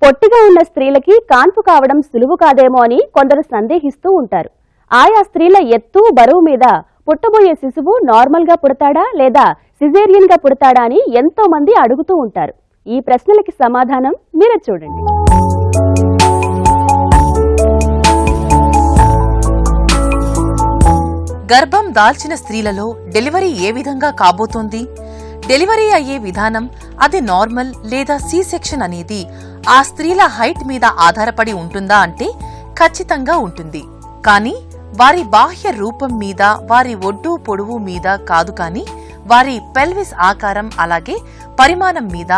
పొట్టిగా ఉన్న స్త్రీలకి కాన్పు కావడం సులువు కాదేమో అని కొందరు సందేహిస్తూ ఉంటారు. ఆయా స్త్రీల ఎత్తు బరువు మీద పుట్టబోయే శిశువు నార్మల్ గా పుడతాడా లేదా సిజేరియన్ గా పుడతాడా అని ఎంతో మంది అడుగుతూ ఉంటారు. ఈ ప్రశ్నలకి సమాధానం మీరే చూడండి. గర్భం దాల్చిన స్త్రీలలో డెలివరీ ఏ విధంగా కాబోతోంది? డెలివరీ అయ్యే విధానం అది నార్మల్ లేదా సి సెక్షన్ అనేది ఆ స్త్రీల హైట్ మీద ఆధారపడి ఉంటుందా అంటే ఖచ్చితంగా ఉంటుంది. కానీ వారి బాహ్య రూపం మీద, వారి ఒడ్డు పొడవు మీద కాదు, కానీ వారి పెల్విస్ ఆకారం అలాగే పరిమాణం మీద,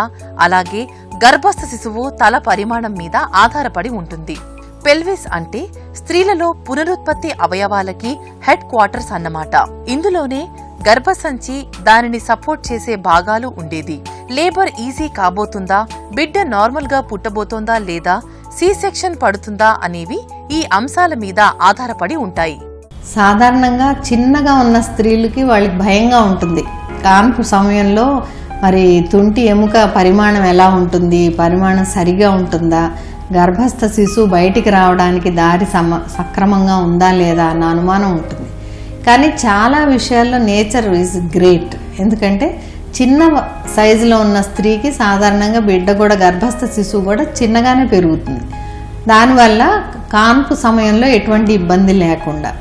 అలాగే గర్భస్థ శిశువు తల పరిమాణం మీద ఆధారపడి ఉంటుంది. పెల్విస్ అంటే స్త్రీలలో పునరుత్పత్తి అవయవాలకి హెడ్ క్వార్టర్స్ అన్నమాట. ఇందులోనే గర్భసంచి, దానిని సపోర్ట్ చేసే భాగాలు ఉండేది. లేబర్ ఈజీ కాబోతుందా, బిడ్డ నార్మల్ గా పుట్టబోతోందా లేదా సి సెక్షన్ పడుతుందా అనేవి ఈ అంశాల మీద ఆధారపడి ఉంటాయి. సాధారణంగా చిన్నగా ఉన్న స్త్రీలకి వాళ్ళకి భయంగా ఉంటుంది. కాన్పు సమయంలో మరి తుంటి ఎముక పరిమాణం ఎలా ఉంటుంది, పరిమాణం సరిగా ఉంటుందా, గర్భస్థ శిశువు బయటికి రావడానికి దారి సక్రమంగా ఉందా లేదా అన్న అనుమానం ఉంటుంది. కానీ చాలా విషయాల్లో నేచర్ ఈజ్ గ్రేట్. ఎందుకంటే చిన్న సైజులో ఉన్న స్త్రీకి సాధారణంగా బిడ్డ కూడా, గర్భస్థ శిశువు కూడా చిన్నగానే పెరుగుతుంది. దానివల్ల కాన్పు సమయంలో ఎటువంటి ఇబ్బంది లేకుండా.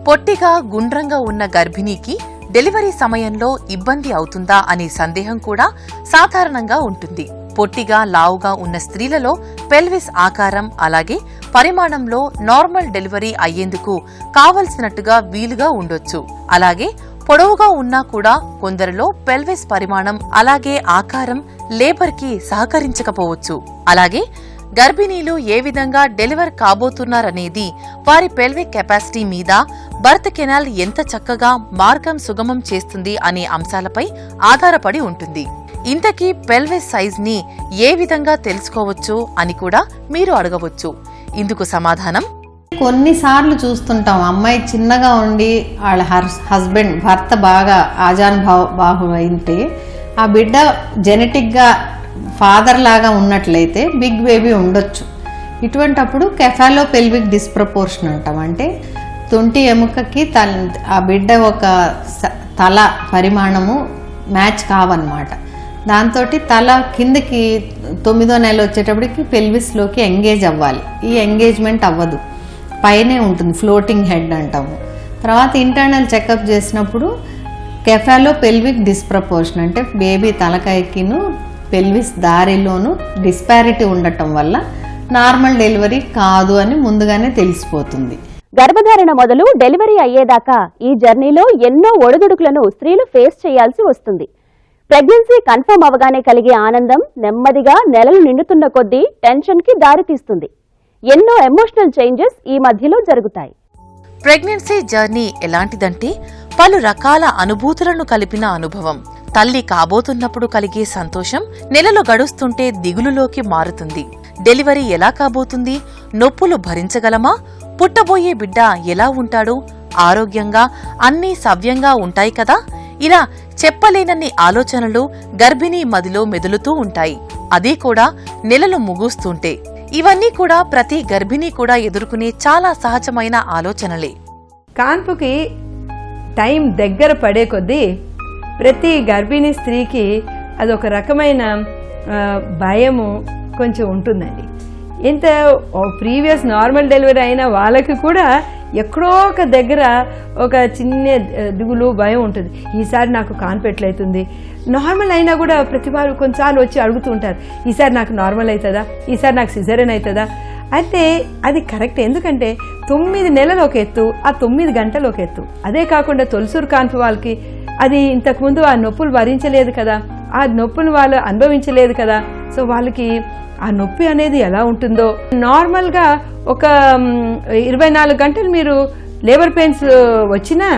పొట్టిగా గుండ్రంగా ఉన్న గర్భిణీకి డెలివరీ సమయంలో ఇబ్బంది అవుతుందా అనే సందేహం కూడా సాధారణంగా ఉంటుంది. పొట్టిగా లావుగా ఉన్న స్త్రీలలో పెల్విస్ ఆకారం అలాగే పరిమాణంలో నార్మల్ డెలివరీ అయ్యేందుకు కావలసినట్టుగా వీలుగా ఉండొచ్చు. అలాగే పొడవుగా ఉన్నా కూడా కొందరిలో పెల్విస్ పరిమాణం అలాగే ఆకారం లేబర్ కి సహకరించకపోవచ్చు. అలాగే గర్భిణీలు ఏ విధంగా డెలివర్ కాబోతున్నారనేది వారి పెల్విక్ కెపాసిటీ మీద, బర్త్ కెనాల్ ఎంత చక్కగా మార్గం సుగమం చేస్తుంది అనే అంశాలపై ఆధారపడి ఉంటుంది. ఇంతకీ పెల్విస్ సైజ్ ని ఏ విధంగా తెలుసుకోవచ్చు అని కూడా మీరు అడగవచ్చు. ఇందుకు సమాధానం, కొన్నిసార్లు చూస్తుంటాం అమ్మాయి చిన్నగా ఉండి వాళ్ళ హస్బెండ్ భర్త బాగా ఆజానుబాహు అయితే ఆ బిడ్డ జెనెటిక్గా ఫాదర్ లాగా ఉన్నట్లయితే బిగ్ బేబీ ఉండొచ్చు. ఇటువంటప్పుడు కెఫాలో పెల్విక్ డిస్ప్రపోర్షన్ అంటాం. అంటే తుంటి ఎముకకి ఆ బిడ్డ ఒక తల పరిమాణము మ్యాచ్ కావన్నమాట. దాంతో తల కిందకి 9వ నెల వచ్చేటప్పటికి పెల్విస్లోకి ఎంగేజ్ అవ్వాలి. ఈ ఎంగేజ్మెంట్ అవ్వదు, పైనే ఉంటుంది, ఫ్లోటింగ్ హెడ్ అంటాము. తర్వాత ఇంటర్నల్ చెకప్ చేసినప్పుడు కెఫాలో పెల్విక్ డిస్ప్రపోర్షన్ అంటే బేబీ తలకాయకిను పెల్విస్ దారిలోనూ డిస్పారిటీ ఉండటం వల్ల నార్మల్ డెలివరీ కాదు అని ముందుగానే తెలిసిపోతుంది. గర్భధారణ మొదలు డెలివరీ అయ్యేదాకా ఈ జర్నీలో ఎన్నో ఒడిదుడుకులను స్త్రీలు ఫేస్ చేయాల్సి వస్తుంది. ప్రెగ్నెన్సీ కన్ఫర్మ్ అవగానే కలిగే ఆనందం నెమ్మదిగా నెలలు నిండుతున్న కొద్దీ టెన్షన్ కి దారితీస్తుంది. ఎన్నో ఎమోషనల్ చేంజెస్ ఈ మధ్యలో జరుగుతాయి. ప్రెగ్నెన్సీ జర్నీ ఎలాంటిదంటే పలు రకాల అనుభూతులను కలిపిన అనుభవం. తల్లి కాబోతున్నప్పుడు కలిగే సంతోషం నెలలు గడుస్తుంటే దిగులులోకి మారుతుంది. డెలివరీ ఎలా కాబోతుంది, నొప్పులు భరించగలమా, పుట్టబోయే బిడ్డ ఎలా ఉంటాడు, ఆరోగ్యంగా అన్నీ సవ్యంగా ఉంటాయి కదా, ఇలా చెప్పలేనన్ని ఆలోచనలు గర్భిణీ మదిలో మెదులుతూ ఉంటాయి. అదీ కూడా నెలలు ముగుస్తుంటే. ఇవన్నీ కూడా ప్రతి గర్భిణీ కూడా ఎదుర్కొనే చాలా సహజమైన ఆలోచనలే. కాన్పుకి టైం దగ్గర పడే కొద్దీ ప్రతి గర్భిణీ స్త్రీకి అదొక రకమైన భయము కొంచెం ఉంటుందండి. ఇంత ప్రీవియస్ నార్మల్ డెలివరీ అయిన వాళ్ళకి కూడా ఎక్కడో ఒక దగ్గర ఒక చిన్న దిగులు, భయం ఉంటుంది. ఈసారి నాకు కాన్పు ఎట్లయితుంది, నార్మల్ అయినా కూడా ప్రతి వారు కొన్నిసార్లు వచ్చి అడుగుతూ ఉంటారు, ఈసారి నాకు నార్మల్ అవుతుందా, ఈసారి నాకు సిజేరియన్ అవుతుందా. అయితే అది కరెక్ట్. ఎందుకంటే 9 నెలలు ఒక ఎత్తు, ఆ 9 గంటలు ఒక ఎత్తు. అదే కాకుండా తొలిసూరు కాన్పు వాళ్ళకి అది ఇంతకుముందు ఆ నొప్పులు భరించలేదు కదా, ఆ నొప్పులు వాళ్ళు అనుభవించలేదు కదా. సో వాళ్ళకి ఆ నొప్పి అనేది ఎలా ఉంటుందో, నార్మల్గా ఒక 24 గంటలు మీరు లేబర్ పెయిన్స్ వచ్చినా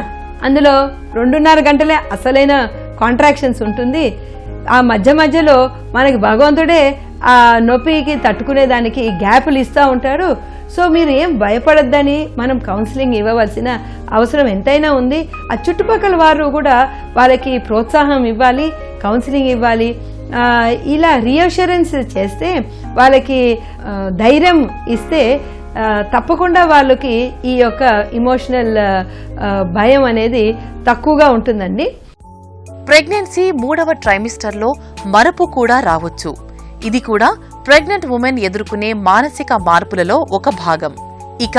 అందులో 2.5 గంటలే అసలైన కాంట్రాక్షన్స్ ఉంటుంది. ఆ మధ్యలో మనకి భగవంతుడే ఆ నొప్పికి తట్టుకునేదానికి గ్యాపులు ఇస్తూ ఉంటాడు. సో మీరు ఏం భయపడద్దని మనం కౌన్సిలింగ్ ఇవ్వవలసిన అవసరం ఎంతైనా ఉంది. ఆ చుట్టుపక్కల వారు కూడా వాళ్ళకి ప్రోత్సాహం ఇవ్వాలి, కౌన్సిలింగ్ ఇవ్వాలి. ఇలా రీఅష్యూరెన్స్ చేస్తే వాళ్ళకి ధైర్యం ఇస్తే తప్పకుండా వాళ్ళకి ఈ యొక్క ఇమోషనల్ భయం అనేది తక్కువగా ఉంటుందండి. ప్రెగ్నెన్సీ 3వ ట్రైమిస్టర్లో మరపు కూడా రావచ్చు. ఇది కూడా ప్రెగ్నెంట్ ఉమెన్ ఎదుర్కొనే మానసిక మార్పులలో ఒక భాగం. ఇక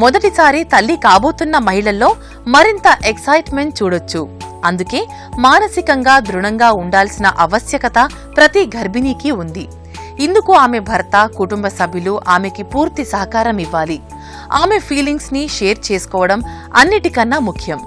మొదటిసారి తల్లి కాబోతున్న మహిళల్లో మరింత ఎక్సైట్మెంట్ చూడొచ్చు. అందుకే మానసికంగా దృఢంగా ఉండాల్సిన ఆవశ్యకత ప్రతి గర్భిణీకి ఉంది. ఇందుకు ఆమె భర్త, కుటుంబ సభ్యులు ఆమెకి పూర్తి సహకారం ఇవ్వాలి. ఆమె ఫీలింగ్స్ ని షేర్ చేసుకోవడం అన్నిటికన్నా ముఖ్యం.